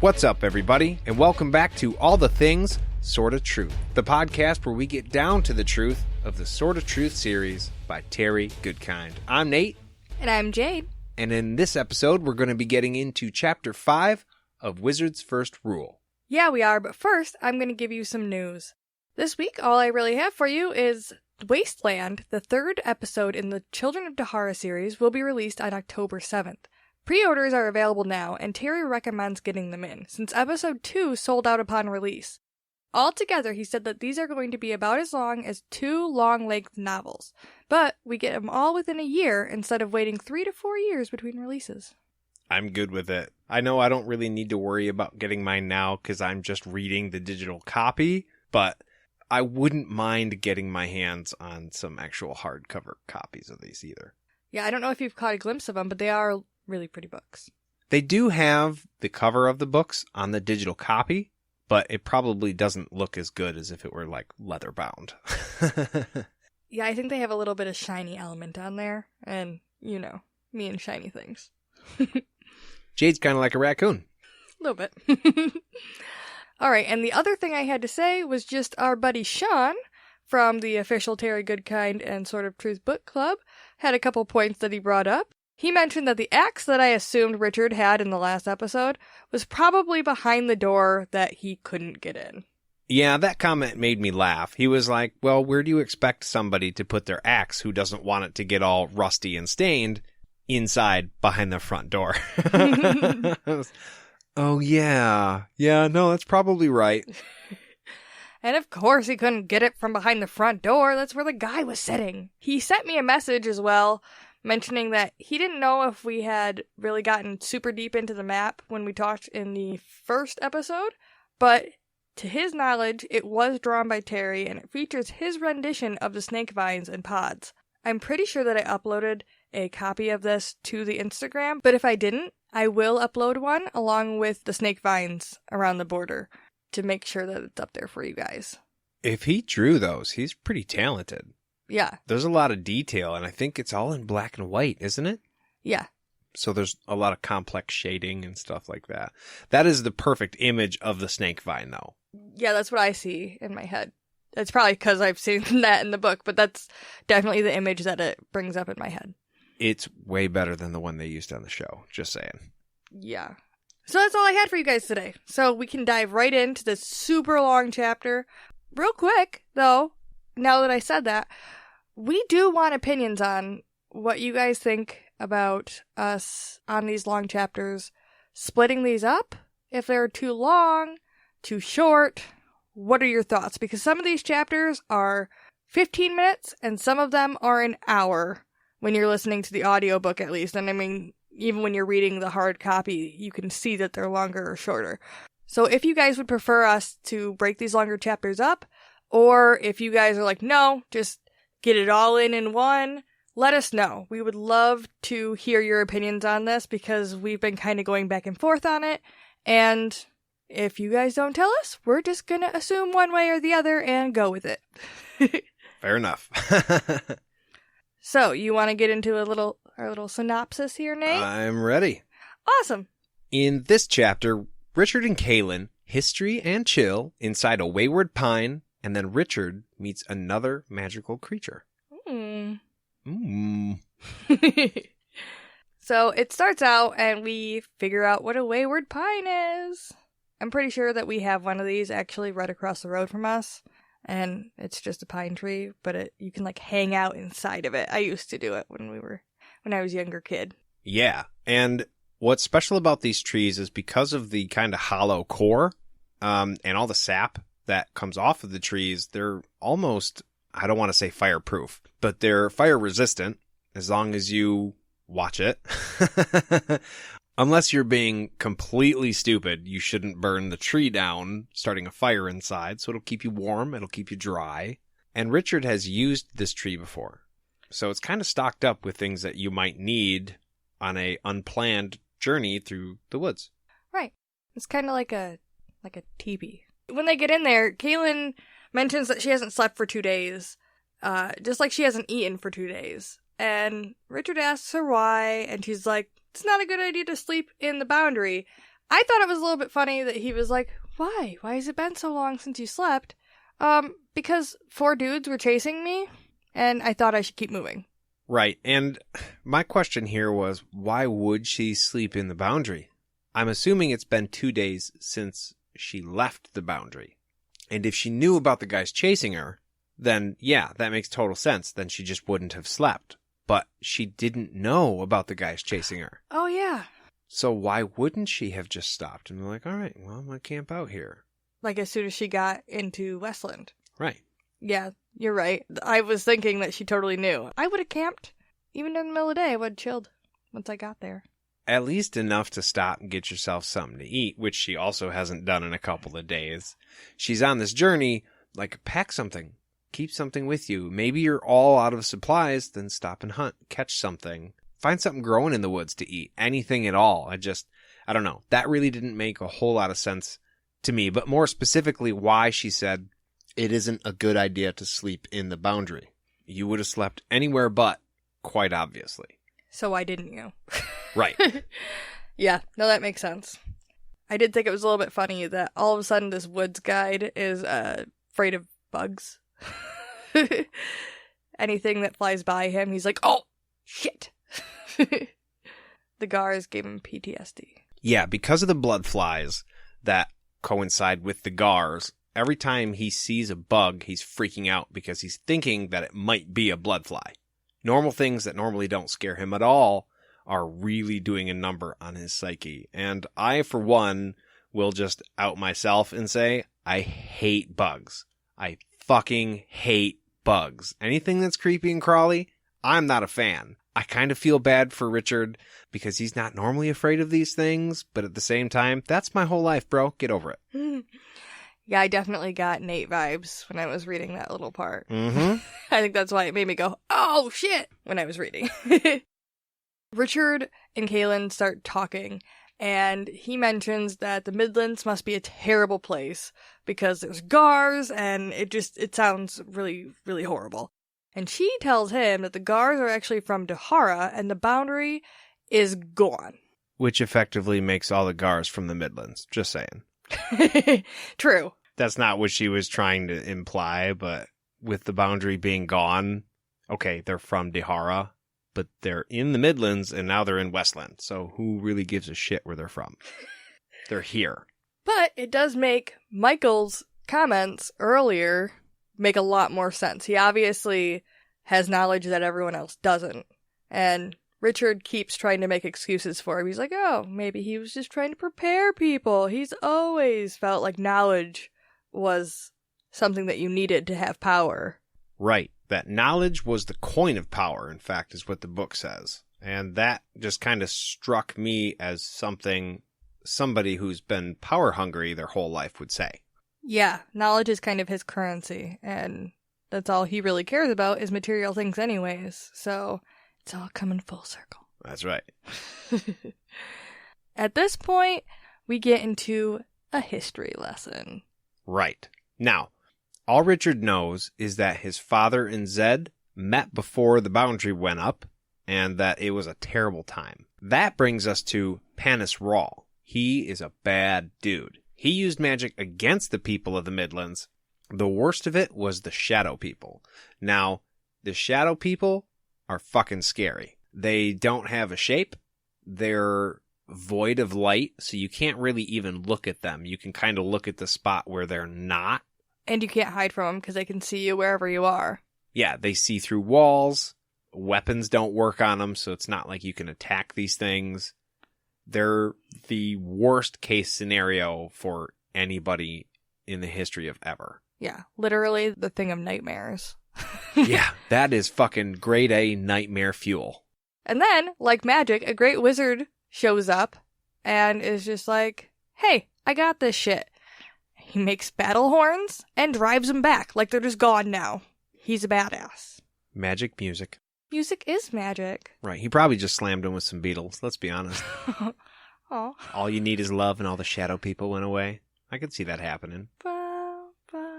What's up, everybody, and welcome back to All the Things Sorta Truth, the podcast where we get down to the truth of the Sorta Truth series by Terry Goodkind. I'm Nate. And I'm Jade. And in this episode, we're going to be getting into Chapter 5 of Wizard's First Rule. Yeah, we are, but first, I'm going to give you some news. This week, all I really have for you is Wasteland, the third episode in the Children of Dahara series, will be released on October 7th. Pre-orders are available now, and Terry recommends getting them in, since episode 2 sold out upon release. Altogether, he said that these are going to be about as long as 2 long-length novels, but we get them all within a year instead of waiting 3 to 4 years between releases. I'm good with it. I know I don't really need to worry about getting mine now because I'm just reading the digital copy, but I wouldn't mind getting my hands on some actual hardcover copies of these either. Yeah, I don't know if you've caught a glimpse of them, but they are really pretty books. They do have the cover of the books on the digital copy, but it probably doesn't look as good as if it were like leather bound. Yeah, I think they have a little bit of shiny element on there, and you know, me and shiny things. Jade's kind of like a raccoon. A little bit. Alright, and the other thing I had to say was just our buddy Sean from the official Terry Goodkind and Sort of Truth book club had a couple points that he brought up. He mentioned that the axe that I assumed Richard had in the last episode was probably behind the door that he couldn't get in. Yeah, that comment made me laugh. He was like, well, where do you expect somebody to put their axe who doesn't want it to get all rusty and stained inside behind the front door? Oh, yeah. Yeah, no, that's probably right. And of course he couldn't get it from behind the front door. That's where the guy was sitting. He sent me a message as well, mentioning that he didn't know if we had really gotten super deep into the map when we talked in the first episode, but to his knowledge, it was drawn by Terry, and it features his rendition of the snake vines and pods. I'm pretty sure that I uploaded a copy of this to the Instagram, but if I didn't, I will upload one along with the snake vines around the border to make sure that it's up there for you guys. If he drew those, he's pretty talented. Yeah. There's a lot of detail, and I think it's all in black and white, isn't it? Yeah. So there's a lot of complex shading and stuff like that. That is the perfect image of the snake vine, though. Yeah, that's what I see in my head. It's probably because I've seen that in the book, but that's definitely the image that it brings up in my head. It's way better than the one they used on the show, just saying. Yeah. So that's all I had for you guys today. So we can dive right into this super long chapter. Real quick, though, now that I said that, we do want opinions on what you guys think about us on these long chapters, splitting these up, if they're too long, too short. What are your thoughts? Because some of these chapters are 15 minutes, and some of them are an hour when you're listening to the audiobook, at least. And I mean, even when you're reading the hard copy, you can see that they're longer or shorter. So if you guys would prefer us to break these longer chapters up, or if you guys are like, no, just get it all in one, let us know. We would love to hear your opinions on this because we've been kind of going back and forth on it. And if you guys don't tell us, we're just going to assume one way or the other and go with it. Fair enough. So, you want to get into our little synopsis here, Nate? I'm ready. Awesome. In this chapter, Richard and Kahlan, history and chill inside a wayward pine, and then Richard meets another magical creature. So, it starts out, and we figure out what a wayward pine is. I'm pretty sure that we have one of these actually right across the road from us. And it's just a pine tree, but you can like hang out inside of it. I used to do it when I was a younger kid. Yeah, and what's special about these trees is because of the kind of hollow core, and all the sap that comes off of the trees, they're almost, I don't want to say fireproof, but they're fire resistant as long as you watch it. Unless you're being completely stupid, you shouldn't burn the tree down, starting a fire inside, so it'll keep you warm, it'll keep you dry. And Richard has used this tree before, so it's kind of stocked up with things that you might need on a unplanned journey through the woods. Right. It's kind of like a teepee. When they get in there, Kahlan mentions that she hasn't slept for 2 days, just like she hasn't eaten for 2 days. And Richard asks her why, and she's like, it's not a good idea to sleep in the boundary. I thought it was a little bit funny that he was like, why? Why has it been so long since you slept? Because 4 dudes were chasing me, and I thought I should keep moving. Right, and my question here was, why would she sleep in the Boundary? I'm assuming it's been 2 days since she left the Boundary. And if she knew about the guys chasing her, then yeah, that makes total sense. Then she just wouldn't have slept. But she didn't know about the guys chasing her. Oh, yeah. So why wouldn't she have just stopped and be like, all right, well, I'm going to camp out here? Like as soon as she got into Westland. Right. Yeah, you're right. I was thinking that she totally knew. I would have camped. Even in the middle of the day, I would have chilled once I got there. At least enough to stop and get yourself something to eat, which she also hasn't done in a couple of days. She's on this journey, like, pack something. Keep something with you. Maybe you're all out of supplies, then stop and hunt. Catch something. Find something growing in the woods to eat. Anything at all. I don't know. That really didn't make a whole lot of sense to me. But more specifically, why she said it isn't a good idea to sleep in the Boundary. You would have slept anywhere but, quite obviously. So why didn't you? Right. Yeah, no, that makes sense. I did think it was a little bit funny that all of a sudden this woods guide is afraid of bugs. Anything that flies by him, he's like, oh, shit. The Gars gave him PTSD. Yeah, because of the blood flies that coincide with the Gars, every time he sees a bug, he's freaking out because he's thinking that it might be a blood fly. Normal things that normally don't scare him at all are really doing a number on his psyche. And I, for one, will just out myself and say, I hate bugs. I fucking hate bugs. Anything that's creepy and crawly, I'm not a fan. I kind of feel bad for Richard because he's not normally afraid of these things, but at the same time, that's my whole life, bro. Get over it. Yeah, I definitely got Nate vibes when I was reading that little part. Mm-hmm. I think that's why it made me go, oh, shit, when I was reading. Richard and Kahlan start talking, and he mentions that the Midlands must be a terrible place because there's Gars, and it sounds really, really horrible. And she tells him that the Gars are actually from Dahara, and the Boundary is gone. Which effectively makes all the Gars from the Midlands. Just saying. True. That's not what she was trying to imply, but with the Boundary being gone, okay, they're from Dahara, but they're in the Midlands, and now they're in Westland. So who really gives a shit where they're from? They're here. But it does make Michael's comments earlier make a lot more sense. He obviously has knowledge that everyone else doesn't. And Richard keeps trying to make excuses for him. He's like, oh, maybe he was just trying to prepare people. He's always felt like knowledge was something that you needed to have power. Right. That knowledge was the coin of power, in fact, is what the book says. And that just kind of struck me as somebody who's been power hungry their whole life would say. Yeah, knowledge is kind of his currency, and that's all he really cares about is material things anyways, so it's all coming full circle. That's right. At this point, we get into a history lesson. Right. Now, all Richard knows is that his father and Zed met before the Boundary went up, and that it was a terrible time. That brings us to Panis Rawl. He is a bad dude. He used magic against the people of the Midlands. The worst of it was the Shadow People. Now, the Shadow People are fucking scary. They don't have a shape. They're void of light, so you can't really even look at them. You can kind of look at the spot where they're not. And you can't hide from them because they can see you wherever you are. Yeah, they see through walls. Weapons don't work on them, so it's not like you can attack these things. They're the worst case scenario for anybody in the history of ever. Yeah, literally the thing of nightmares. Yeah, that is fucking grade A nightmare fuel. And then, like magic, a great wizard shows up and is just like, hey, I got this shit. He makes battle horns and drives them back like they're just gone now. He's a badass. Magic music. Music is magic. Right, he probably just slammed him with some Beatles, let's be honest. Oh. All you need is love and all the Shadow People went away. I could see that happening. Ba, ba,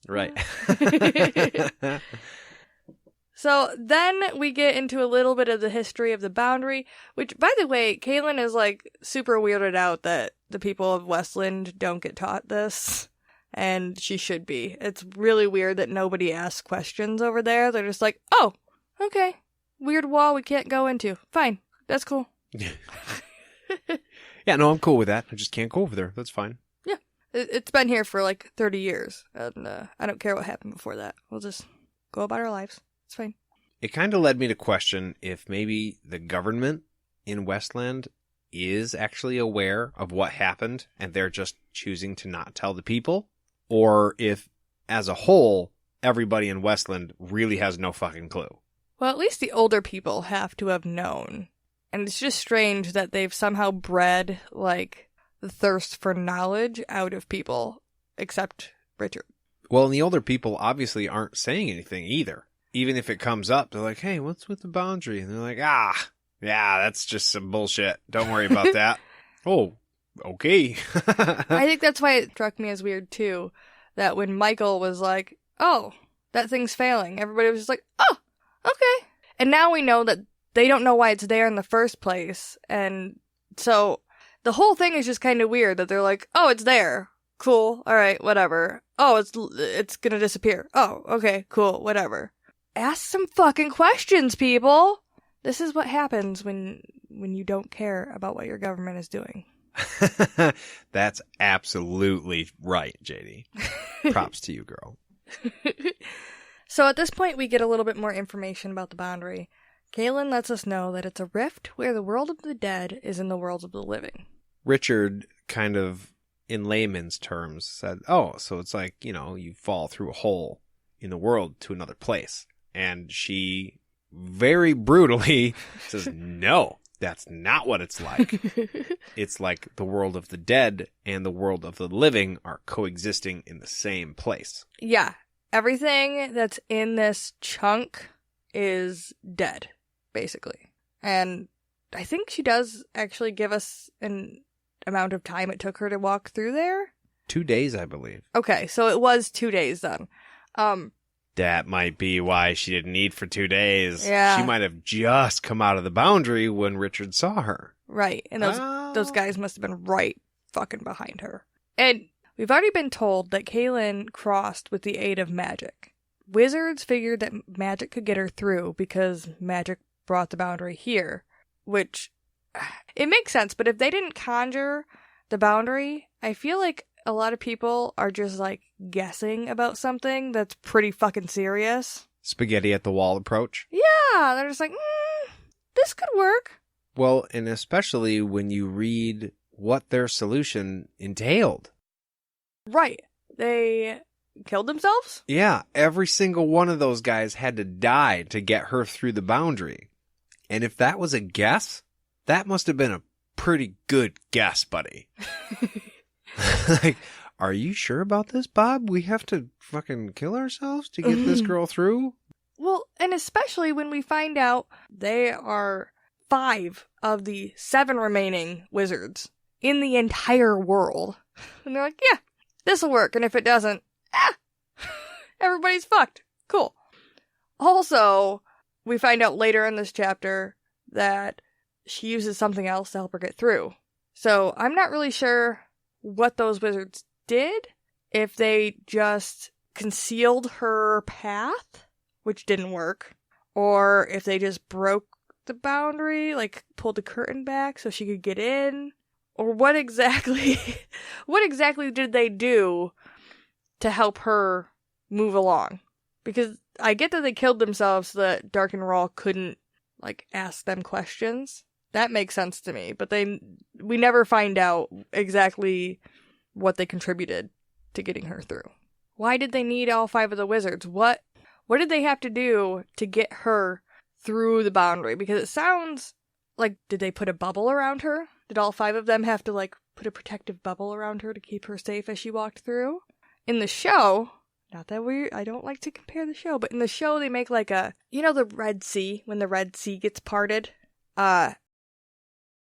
right. So then we get into a little bit of the history of the boundary, which, by the way, Kahlan is like super weirded out that the people of Westland don't get taught this, and she should be. It's really weird that nobody asks questions over there. They're just like, oh, okay, weird wall we can't go into. Fine, that's cool. Yeah, no, I'm cool with that. I just can't go over there. That's fine. Yeah, it's been here for like 30 years, and I don't care what happened before that. We'll just go about our lives. It's fine. It kind of led me to question if maybe the government in Westland is actually aware of what happened and they're just choosing to not tell the people, or if, as a whole, everybody in Westland really has no fucking clue. Well, at least the older people have to have known. And it's just strange that they've somehow bred, like, the thirst for knowledge out of people, except Richard. Well, and the older people obviously aren't saying anything either. Even if it comes up, they're like, hey, what's with the boundary? And they're like, yeah, that's just some bullshit. Don't worry about that. Oh, okay. I think that's why it struck me as weird, too, that when Michael was like, oh, that thing's failing, everybody was just like, oh, okay. And now we know that they don't know why it's there in the first place. And so the whole thing is just kind of weird that they're like, oh, it's there. Cool. All right, whatever. Oh, it's gonna disappear. Oh, okay, cool, whatever. Ask some fucking questions, people. This is what happens when you don't care about what your government is doing. That's absolutely right, JD. Props to you, girl. So at this point, we get a little bit more information about the boundary. Kahlan lets us know that it's a rift where the world of the dead is in the world of the living. Richard, kind of in layman's terms, said, oh, so it's like, you fall through a hole in the world to another place. And she very brutally says, no, that's not what it's like. It's like the world of the dead and the world of the living are coexisting in the same place. Yeah. Everything that's in this chunk is dead, basically. And I think she does actually give us an amount of time it took her to walk through there. 2 days, I believe. Okay, so it was 2 days then. That might be why she didn't eat for 2 days. Yeah. She might have just come out of the boundary when Richard saw her. Right, and those guys must have been right fucking behind her. And we've already been told that Kahlan crossed with the aid of magic. Wizards figured that magic could get her through because magic brought the boundary here, which, it makes sense, but if they didn't conjure the boundary, I feel like a lot of people are just, like, guessing about something that's pretty fucking serious. Spaghetti at the wall approach? Yeah, they're just like, this could work. Well, and especially when you read what their solution entailed. Right. They killed themselves? Yeah, every single one of those guys had to die to get her through the boundary. And if that was a guess, that must have been a pretty good guess, buddy. Like, are you sure about this, Bob? We have to fucking kill ourselves to get this girl through? Well, and especially when we find out they are 5 of the 7 remaining wizards in the entire world. And they're like, yeah, this'll work. And if it doesn't, everybody's fucked. Cool. Also, we find out later in this chapter that she uses something else to help her get through. So I'm not really sure what those wizards did, if they just concealed her path, which didn't work, or if they just broke the boundary, like pulled the curtain back so she could get in, or what exactly did they do to help her move along? Because I get that they killed themselves so that Dark and Rawl couldn't, like, ask them questions. That makes sense to me, but we never find out exactly what they contributed to getting her through. Why did they need all 5 of the wizards? What did they have to do to get her through the boundary? Because it sounds like, did they put a bubble around her? Did all 5 of them have to, like, put a protective bubble around her to keep her safe as she walked through? In the show, not that I don't like to compare the show, but in the show they make like the Red Sea, when the Red Sea gets parted?